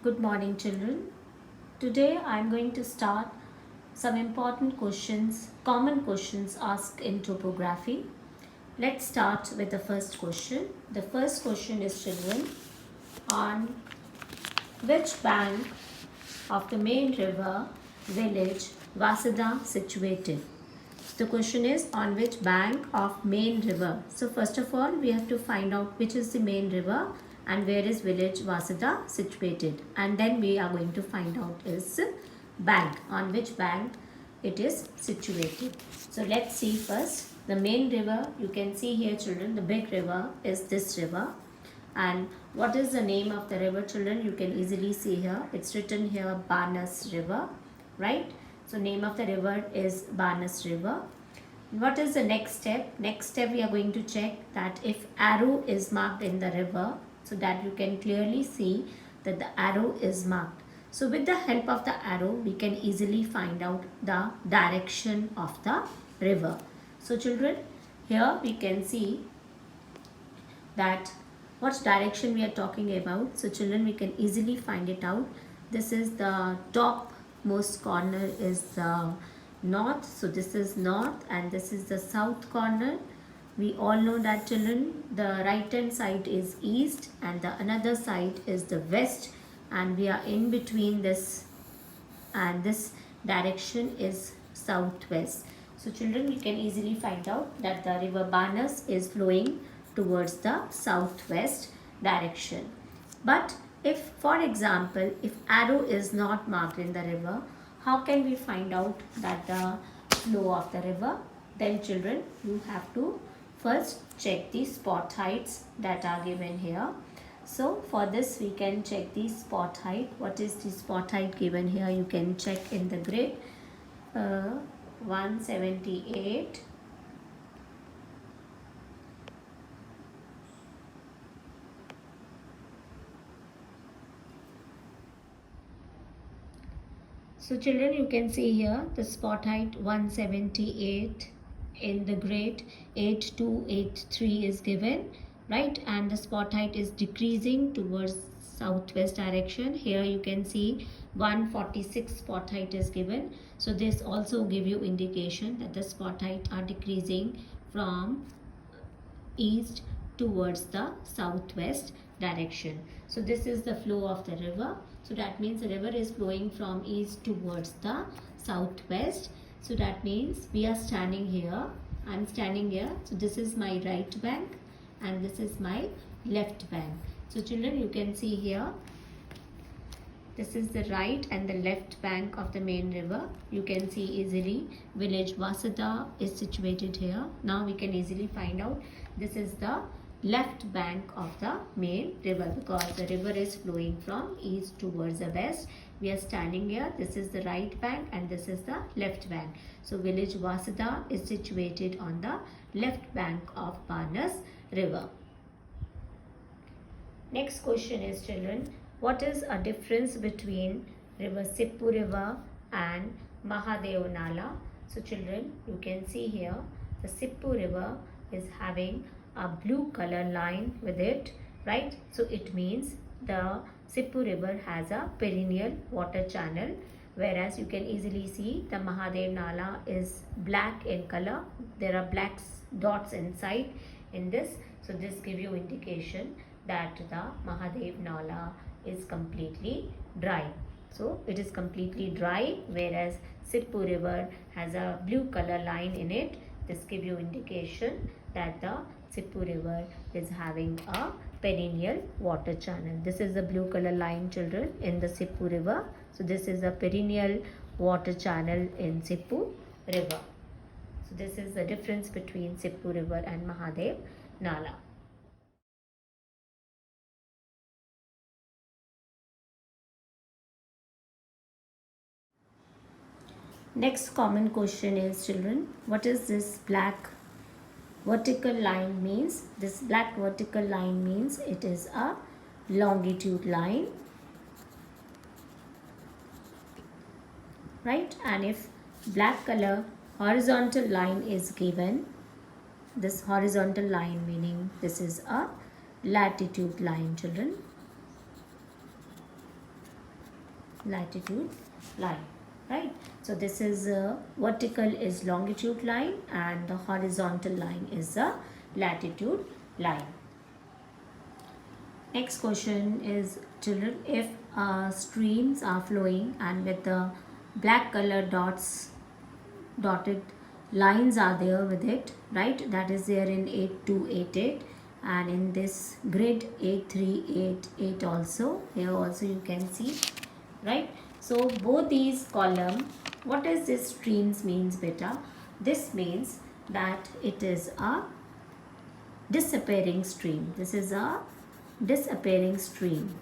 Good morning, children. Today I am going to start some important questions, common questions asked in topography. Let's start with the first question. The first question is, children, on which bank of the main river village Vasudha situated? The question is, on which bank of main river? So first of all, we have to find out which is the main river and where is village Vasudha situated, and then we are going to find out is bank, on which bank it is situated. So let's see first the main river. You can see here, children, the big river is this river. And what is the name of the river, children? You can easily see here, it's written here Banas river, right? So name of the river is Banas river. What is the next step? Next step, we are going to check that if arrow is marked in the river, so that you can clearly see that the arrow is marked. So with the help of the arrow, we can easily find out the direction of the river. So children, here we can see that what direction we are talking about. So children, we can easily find it out. This is the top most corner is the north, so this is north, and this is the south corner. We all know that, children, the right hand side is east and the another side is the west, and we are in between this, and this direction is southwest. So children, we can easily find out that the river Banas is flowing towards the southwest direction. But if, for example, if arrow is not marked in the river, how can we find out that the flow of the river? Then children, you have to first check the spot heights that are given here. So for this we can check the spot height. What is the spot height given here? You can check in the grid. 178. So children, you can see here the spot height 178 in the grade 8283 is given, right? And the spot height is decreasing towards southwest direction. Here you can see 146 spot height is given. So this also give you indication that the spot height are decreasing from east towards the southwest direction. So this is the flow of the river. So that means the river is flowing from east towards the southwest. So that means we are standing here. I'm standing here. So this is my right bank and this is my left bank. So children, you can see here, this is the right and the left bank of the main river. You can see easily village Vasudha is situated here. Now we can easily find out this is the left bank of the main river, because the river is flowing from east towards the west. We are standing here. This is the right bank and this is the left bank. So village Vasudha is situated on the left bank of Banas river. Next question is, children, what is a difference between river Sippu river and Mahadev Nala? So children, you can see here the Sippu river is having a blue color line with it, right? So it means the Sippu river has a perennial water channel, whereas you can easily see the Mahadev Nala is black in color. There are black dots inside in this. So this gives you indication that the Mahadev Nala is completely dry. So it is completely dry, whereas Sippu river has a blue color line in it. This gives you indication that the Sippu river is having a perennial water channel. This is the blue color line, children, in the Sippu river. So this is a perennial water channel in Sippu river. So this is the difference between Sippu river and Mahadev Nala. Next common question is, children, what is this black vertical line means? This black vertical line means it is a longitude line, right? And if black color horizontal line is given, this horizontal line meaning this is a latitude line, children. latitude line, right? So this is vertical is longitude line and the horizontal line is the latitude line. Next question is, children, if streams are flowing and with the black color dotted lines are there with it, right? That is there in 8288 and in this grid 8388 also. Here also you can see, right? So both these column, what does this streams means, beta? This means that it is a disappearing stream. This is a disappearing stream,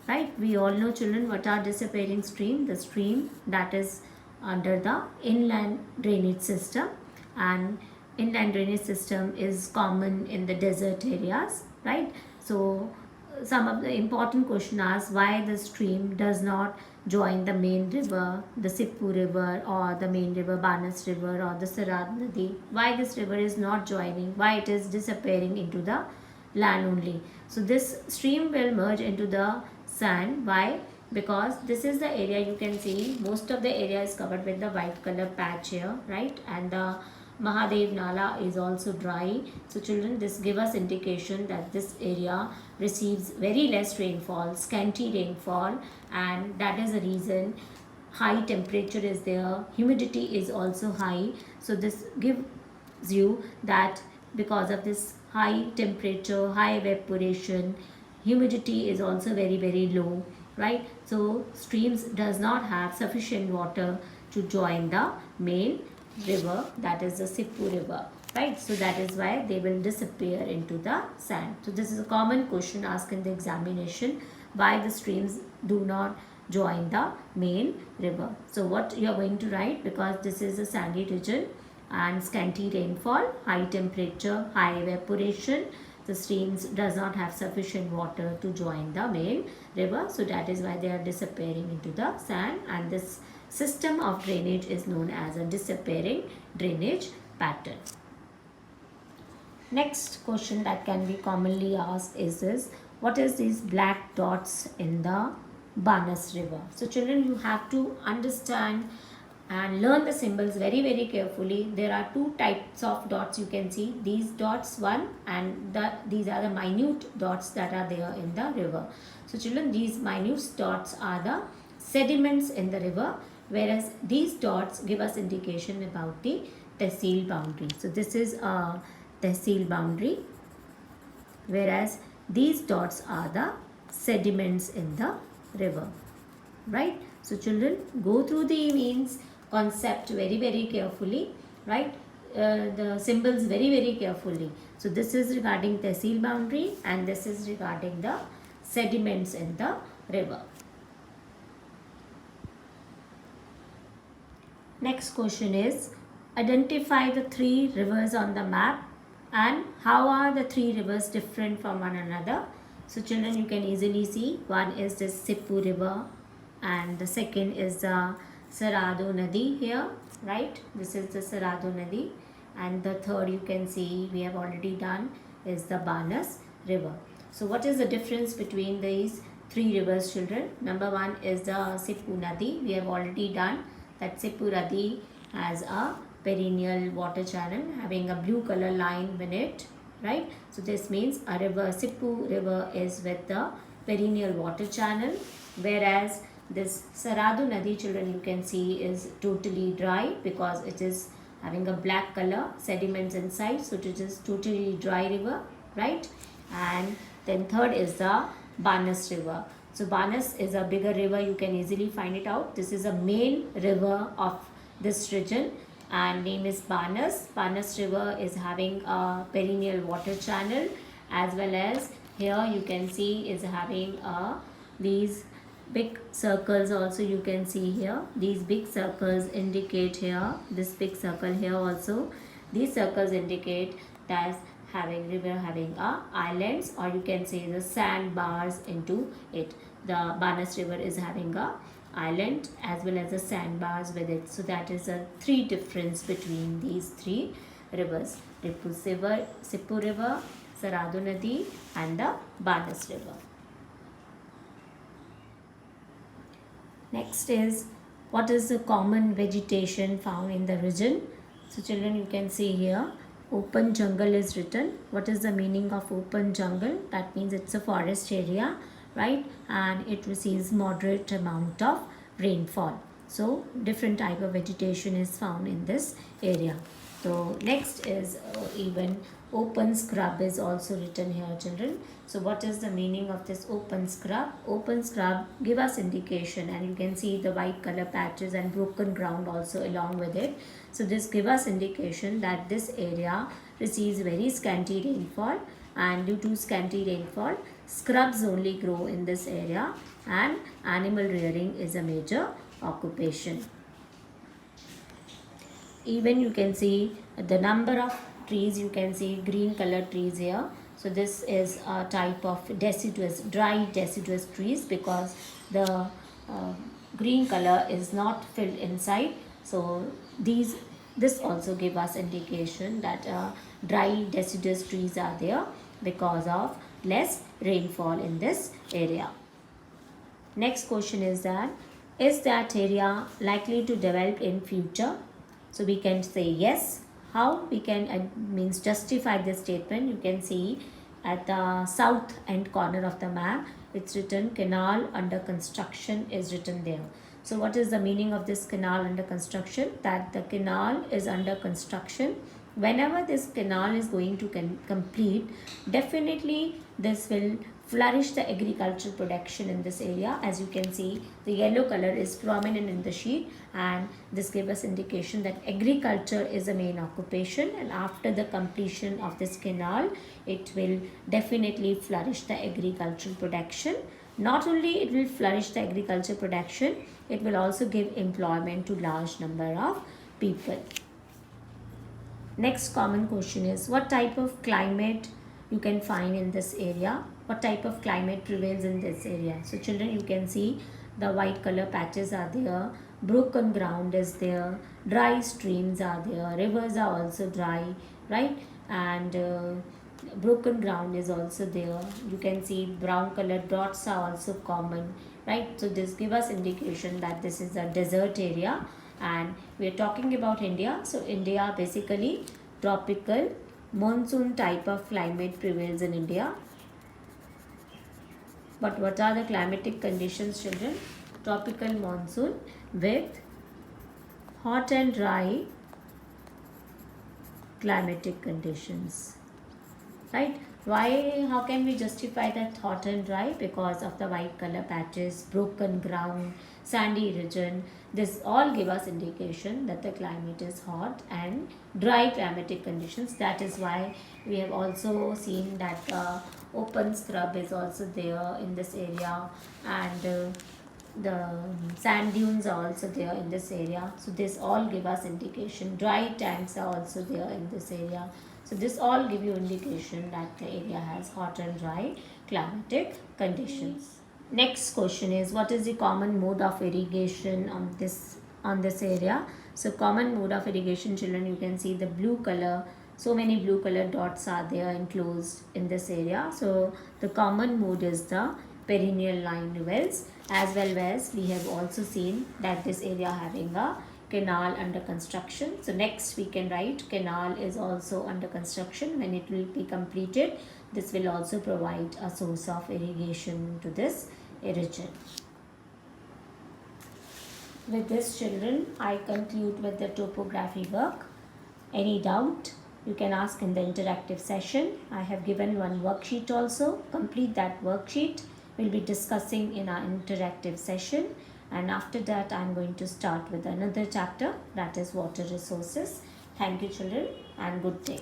right? We all know, children, what are disappearing stream? The stream that is under the inland drainage system, and inland drainage system is common in the desert areas, right? So some of the important question asks why the stream does not join the main river, the Sippu river, or the main river Banas river, or the Sarad Nadi. Why this river is not joining, why it is disappearing into the land only. So this stream will merge into the sand. Why? Because this is the area, you can see most of the area is covered with the white color patch here, right? And the Mahadev Nala is also dry. So children, this give us indication that this area receives very less rainfall, scanty rainfall, and that is the reason high temperature is there, humidity is also high. So this gives you that because of this high temperature, high evaporation, humidity is also very low, right? So streams does not have sufficient water to join the main river, that is the Sippu river, right? So that is why they will disappear into the sand. So this is a common question asked in the examination, why the streams do not join the main river. So what you are going to write, because this is a sandy region and scanty rainfall, high temperature, high evaporation, the streams does not have sufficient water to join the main river, so that is why they are disappearing into the sand, and this system of drainage is known as a disappearing drainage pattern. Next question that can be commonly asked is this: what is these black dots in the Banas river? So children, you have to understand and learn the symbols very carefully. There are two types of dots, you can see these dots, one, and these are the minute dots that are there in the river. So children, these minute dots are the sediments in the river, whereas these dots give us indication about the tehsil boundary. So this is a tehsil boundary, whereas these dots are the sediments in the river, right? So children, go through the means concept very carefully, right? The symbols very carefully. So this is regarding tehsil boundary and this is regarding the sediments in the river. Next question is, identify the three rivers on the map and how are the three rivers different from one another. So children, you can easily see one is the Sippu river and the second is the Saradu Nadi here, right? This is the Saradu Nadi, and the third you can see we have already done is the Banas river. So what is the difference between these three rivers, children? Number one is the Sippu Nadi. We have already done that. Sippu Nadi has a perennial water channel having a blue color line in it, right? So this means a river, Sippu river, is with the perennial water channel, whereas this Saradu Nadi, children, you can see is totally dry because it is having a black color sediments inside, so it is totally dry river, right? And then third is the Banas river. So Banas is a bigger river, you can easily find it out. This is a main river of this region and name is Banas. Banas river is having a perennial water channel, as well as here you can see is having these big circles also, you can see here. These big circles indicate here, this big circle here also. These circles indicate that having river having islands, or you can say the sandbars into it. The Banas river is having a island as well as the sandbars with it. So that is a three difference between these three rivers: Sippu river, Saradu Nadi and the Banas river. Next is, what is the common vegetation found in the region? So children, you can see here open jungle is written. What is the meaning of open jungle? That means it's a forest area, right? And it receives moderate amount of rainfall. So different type of vegetation is found in this area. So next is even open scrub is also written here, children. So what is the meaning of this open scrub? Open scrub give us indication, and you can see the white color patches and broken ground also along with it. So this give us indication that this area receives very scanty rainfall, and due to scanty rainfall, scrubs only grow in this area, and animal rearing is a major occupation. Even you can see the number of trees, you can see green color trees here. So this is a type of deciduous, dry deciduous trees, because the green color is not filled inside. So this also give us indication that dry deciduous trees are there because of less rainfall in this area. Next question is that area likely to develop in future? So we can say yes. How we can means justify this statement? You can see at the south end corner of the map, it's written canal under construction is written there. So what is the meaning of this canal under construction? That the canal is under construction. Whenever this canal is going to complete, definitely this will flourish the agricultural production in this area. As you can see, the yellow color is prominent in the sheet, and this gives us indication that agriculture is a main occupation, and after the completion of this canal, it will definitely flourish the agricultural production. Not only it will flourish the agriculture production, it will also give employment to large number of people. Next common question is, what type of climate you can find in this area? What type of climate prevails in this area? So children, you can see the white color patches are there, broken ground is there, dry streams are there, rivers are also dry, right? And broken ground is also there. You can see brown colored dots are also common, right? So this give us indication that this is a desert area, and we are talking about India. So India basically tropical monsoon type of climate prevails in India. But what are the climatic conditions, children? Tropical monsoon with hot and dry climatic conditions, right? Why? How can we justify that hot and dry? Because of the white color patches, broken ground, sandy region. This all give us indication that the climate is hot and dry climatic conditions. That is why we have also seen that open scrub is also there in this area, and the sand dunes are also there in this area. So this all give us indication. Dry tanks are also there in this area. So this all give you indication that the area has hot and dry climatic conditions. Next question is, what is the common mode of irrigation on this area? So common mode of irrigation, children, you can see the blue color. So many blue color dots are there enclosed in this area. So the common mode is the perennial line wells, as well as we have also seen that this area having a canal under construction. So next we can write canal is also under construction. When it will be completed, this will also provide a source of irrigation to this region. With this, children, I conclude with the topography work. Any doubt, you can ask in the interactive session. I have given one worksheet also. Complete that worksheet. We'll be discussing in our interactive session, and after that I'm going to start with another chapter, that is water resources. Thank you, children, and good day.